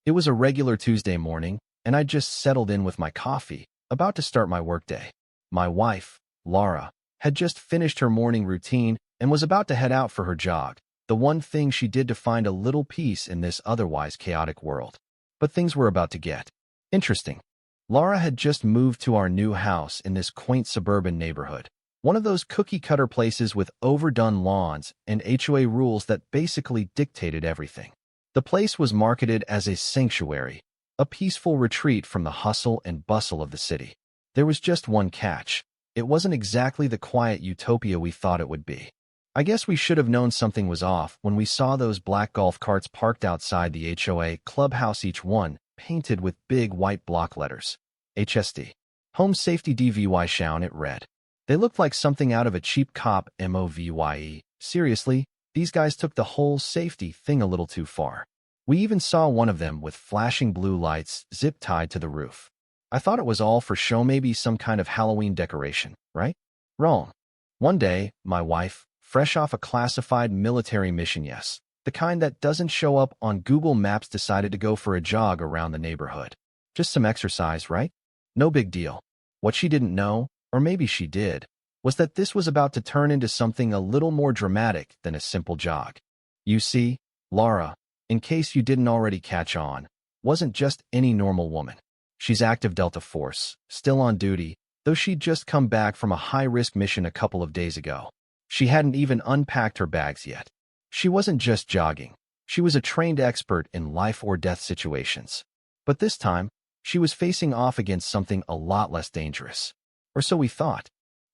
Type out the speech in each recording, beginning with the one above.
It was a regular Tuesday morning, and I'd just settled in with my coffee, about to start my workday. My wife, Laura, had just finished her morning routine and was about to head out for her jog, the one thing she did to find a little peace in this otherwise chaotic world. But things were about to get interesting. Laura had just moved to our new house in this quaint suburban neighborhood, one of those cookie-cutter places with overdone lawns and HOA rules that basically dictated everything. The place was marketed as a sanctuary, a peaceful retreat from the hustle and bustle of the city. There was just one catch. It wasn't exactly the quiet utopia we thought it would be. I guess we should have known something was off when we saw those black golf carts parked outside the HOA clubhouse, each one painted with big white block letters. HSD. Home Safety DVY Shown, it read. They looked like something out of a cheap cop movie. Seriously, these guys took the whole safety thing a little too far. We even saw one of them with flashing blue lights zip-tied to the roof. I thought it was all for show, maybe some kind of Halloween decoration, right? Wrong. One day, my wife, fresh off a classified military mission, yes, the kind that doesn't show up on Google Maps, decided to go for a jog around the neighborhood. Just some exercise, right? No big deal. What she didn't know, or maybe she did, was that this was about to turn into something a little more dramatic than a simple jog. You see, Laura, in case you didn't already catch on, wasn't just any normal woman. She's active Delta Force, still on duty, though she'd just come back from a high-risk mission a couple of days ago. She hadn't even unpacked her bags yet. She wasn't just jogging. She was a trained expert in life-or-death situations. But this time, she was facing off against something a lot less dangerous. Or so we thought.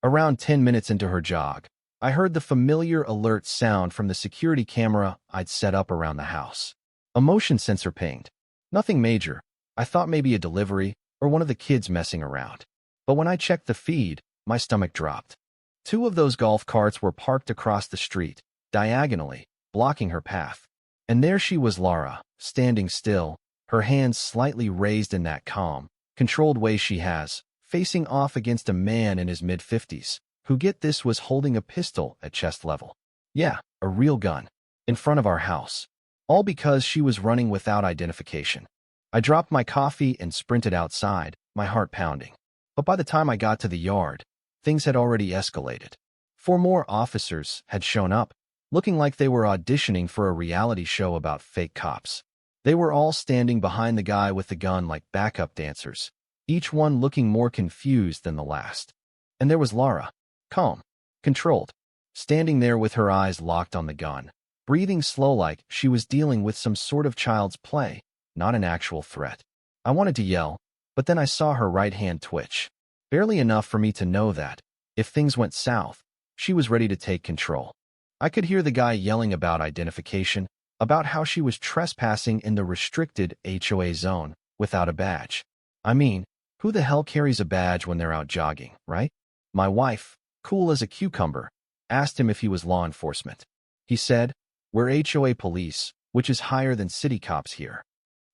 Around 10 minutes into her jog, I heard the familiar alert sound from the security camera I'd set up around the house. A motion sensor pinged. Nothing major. I thought maybe a delivery or one of the kids messing around. But when I checked the feed, my stomach dropped. Two of those golf carts were parked across the street, diagonally, blocking her path. And there she was, Laura, standing still, her hands slightly raised in that calm, controlled way she has, facing off against a man in his mid-50s, who, get this, was holding a pistol at chest level. Yeah, a real gun, in front of our house. All because she was running without identification. I dropped my coffee and sprinted outside, my heart pounding. But by the time I got to the yard, things had already escalated. 4 more officers had shown up, looking like they were auditioning for a reality show about fake cops. They were all standing behind the guy with the gun like backup dancers, each one looking more confused than the last. And there was Laura, calm, controlled, standing there with her eyes locked on the gun, breathing slow like she was dealing with some sort of child's play, not an actual threat. I wanted to yell, but then I saw her right hand twitch. Barely enough for me to know that, if things went south, she was ready to take control. I could hear the guy yelling about identification, about how she was trespassing in the restricted HOA zone without a badge. I mean, who the hell carries a badge when they're out jogging, right? My wife, cool as a cucumber, asked him if he was law enforcement. He said, "We're HOA police, which is higher than city cops here."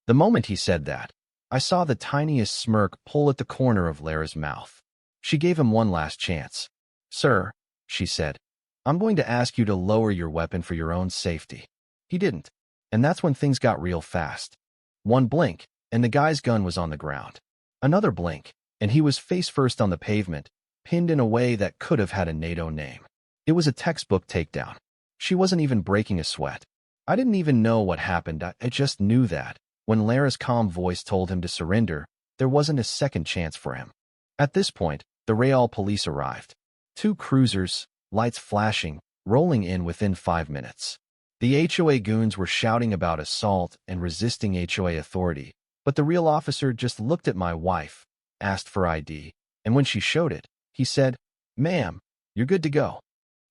The moment he said that, I saw the tiniest smirk pull at the corner of Lara's mouth. She gave him one last chance. "Sir," she said, "I'm going to ask you to lower your weapon for your own safety." He didn't, and that's when things got real fast. One blink, and the guy's gun was on the ground. Another blink, and he was face-first on the pavement, pinned in a way that could have had a NATO name. It was a textbook takedown. She wasn't even breaking a sweat. I didn't even know what happened. I just knew that, when Lara's calm voice told him to surrender, there wasn't a second chance for him. At this point, the Real police arrived. 2 cruisers, lights flashing, rolling in within 5 minutes. The HOA goons were shouting about assault and resisting HOA authority, but the real officer just looked at my wife, asked for ID, and when she showed it, he said, "Ma'am, you're good to go."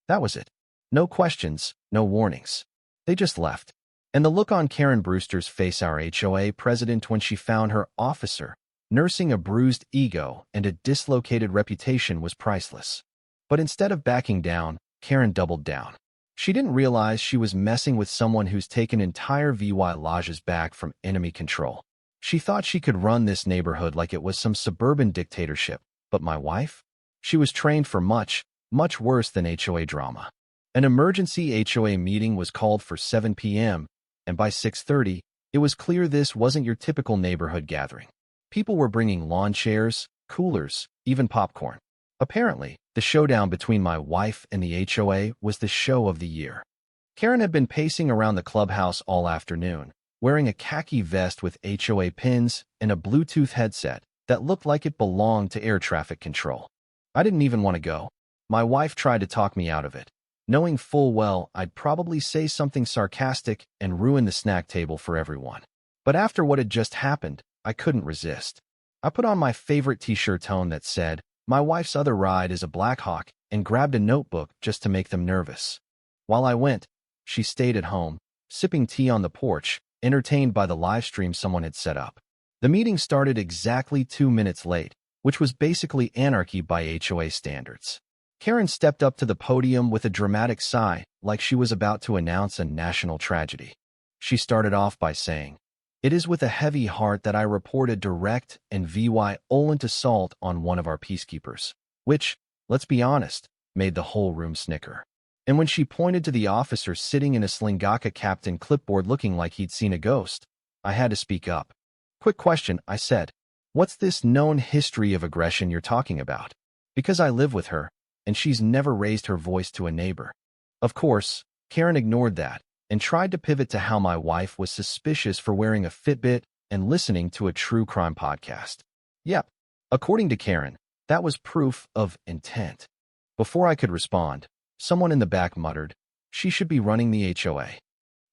That was it. No questions, no warnings. They just left. And the look on Karen Brewster's face, our HOA president, when she found her officer nursing a bruised ego and a dislocated reputation, was priceless. But instead of backing down, Karen doubled down. She didn't realize she was messing with someone who's taken entire VY lodges back from enemy control. She thought she could run this neighborhood like it was some suburban dictatorship, but my wife? She was trained for much, much worse than HOA drama. An emergency HOA meeting was called for 7 p.m., and by 6:30, It was clear this wasn't your typical neighborhood gathering. People were bringing lawn chairs, coolers, even popcorn. Apparently, the showdown between my wife and the HOA was the show of the year. Karen had been pacing around the clubhouse all afternoon, wearing a khaki vest with HOA pins and a Bluetooth headset that looked like it belonged to air traffic control. I didn't even want to go. My wife tried to talk me out of it, knowing full well I'd probably say something sarcastic and ruin the snack table for everyone. But after what had just happened, I couldn't resist. I put on my favorite t-shirt tone that said, "My wife's other ride is a Black Hawk," and grabbed a notebook just to make them nervous. While I went, she stayed at home, sipping tea on the porch, entertained by the live stream someone had set up. The meeting started exactly 2 minutes late, which was basically anarchy by HOA standards. Karen stepped up to the podium with a dramatic sigh, like she was about to announce a national tragedy. She started off by saying, "It is with a heavy heart that I report a direct and violent assault on one of our peacekeepers," which, let's be honest, made the whole room snicker. And when she pointed to the officer sitting in a Slingaka captain clipboard looking like he'd seen a ghost, I had to speak up. "Quick question," I said. "What's this known history of aggression you're talking about?" Because I live with her, and she's never raised her voice to a neighbor. Of course, Karen ignored that and tried to pivot to how my wife was suspicious for wearing a Fitbit and listening to a true crime podcast. Yep, according to Karen, that was proof of intent. Before I could respond, someone in the back muttered, "She should be running the HOA."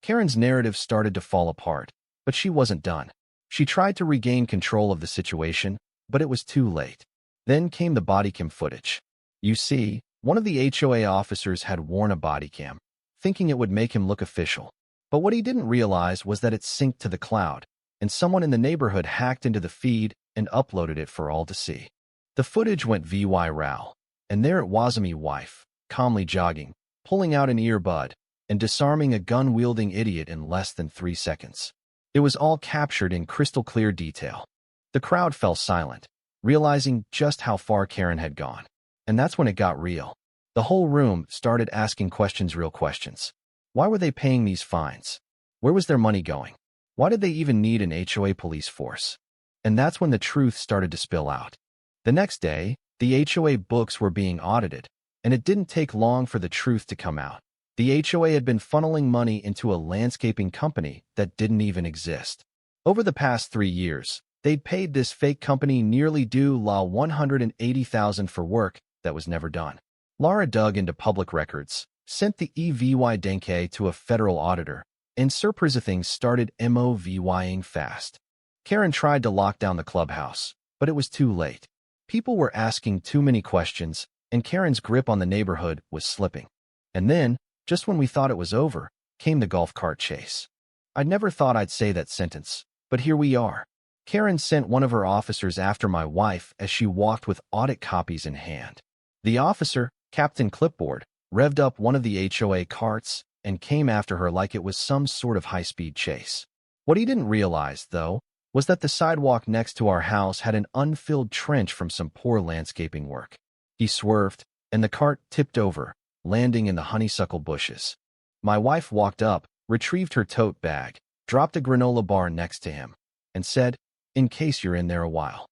Karen's narrative started to fall apart, but she wasn't done. She tried to regain control of the situation, but it was too late. Then came the body cam footage. You see, one of the HOA officers had worn a body cam, thinking it would make him look official. But what he didn't realize was that it synced to the cloud, and someone in the neighborhood hacked into the feed and uploaded it for all to see. The footage went viral, and there it was, me wife, calmly jogging, pulling out an earbud, and disarming a gun-wielding idiot in less than 3 seconds. It was all captured in crystal-clear detail. The crowd fell silent, realizing just how far Karen had gone. And that's when it got real. The whole room started asking real questions. Why were they paying these fines? Where was their money going? Why did they even need an HOA police force? And that's when the truth started to spill out. The next day, the HOA books were being audited, and it didn't take long for the truth to come out. The HOA had been funneling money into a landscaping company that didn't even exist. Over the past 3 years, they'd paid this fake company nearly due $180,000 for work that was never done. Laura dug into public records, sent the EVY to a federal auditor, and surprise things started moving fast. Karen tried to lock down the clubhouse, but it was too late. People were asking too many questions, and Karen's grip on the neighborhood was slipping. And then, just when we thought it was over, came the golf cart chase. I never thought I'd say that sentence, but here we are. Karen sent one of her officers after my wife as she walked with audit copies in hand. The officer, Captain Clipboard, revved up one of the HOA carts and came after her like it was some sort of high-speed chase. What he didn't realize, though, was that the sidewalk next to our house had an unfilled trench from some poor landscaping work. He swerved, and the cart tipped over, landing in the honeysuckle bushes. My wife walked up, retrieved her tote bag, dropped a granola bar next to him, and said, "In case you're in there a while."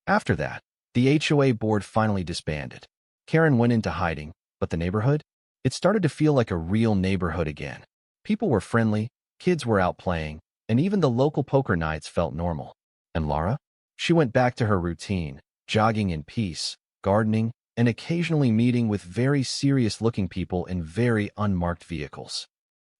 After that, the HOA board finally disbanded. Karen went into hiding, but the neighborhood? It started to feel like a real neighborhood again. People were friendly, kids were out playing, and even the local poker nights felt normal. And Laura? She went back to her routine, jogging in peace, gardening, and occasionally meeting with very serious-looking people in very unmarked vehicles.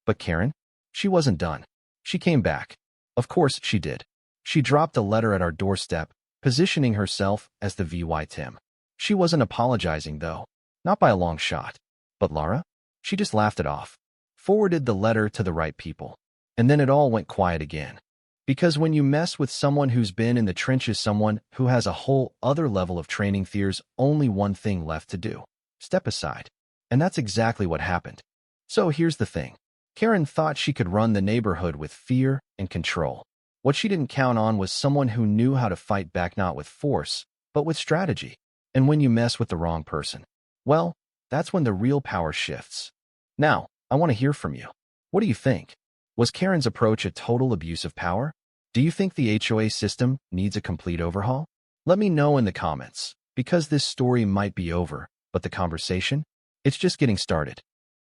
But Karen? She wasn't done. She came back. Of course she did. She dropped a letter at our doorstep, positioning herself as the VY Tim. She wasn't apologizing, though. Not by a long shot. But Laura? She just laughed it off. Forwarded the letter to the right people. And then it all went quiet again. Because when you mess with someone who's been in the trenches, someone who has a whole other level of training, there's only one thing left to do. Step aside. And that's exactly what happened. So here's the thing. Karen thought she could run the neighborhood with fear and control. What she didn't count on was someone who knew how to fight back, not with force, but with strategy. And when you mess with the wrong person, well, that's when the real power shifts. Now, I want to hear from you. What do you think? Was Karen's approach a total abuse of power? Do you think the HOA system needs a complete overhaul? Let me know in the comments, because this story might be over, but the conversation? It's just getting started.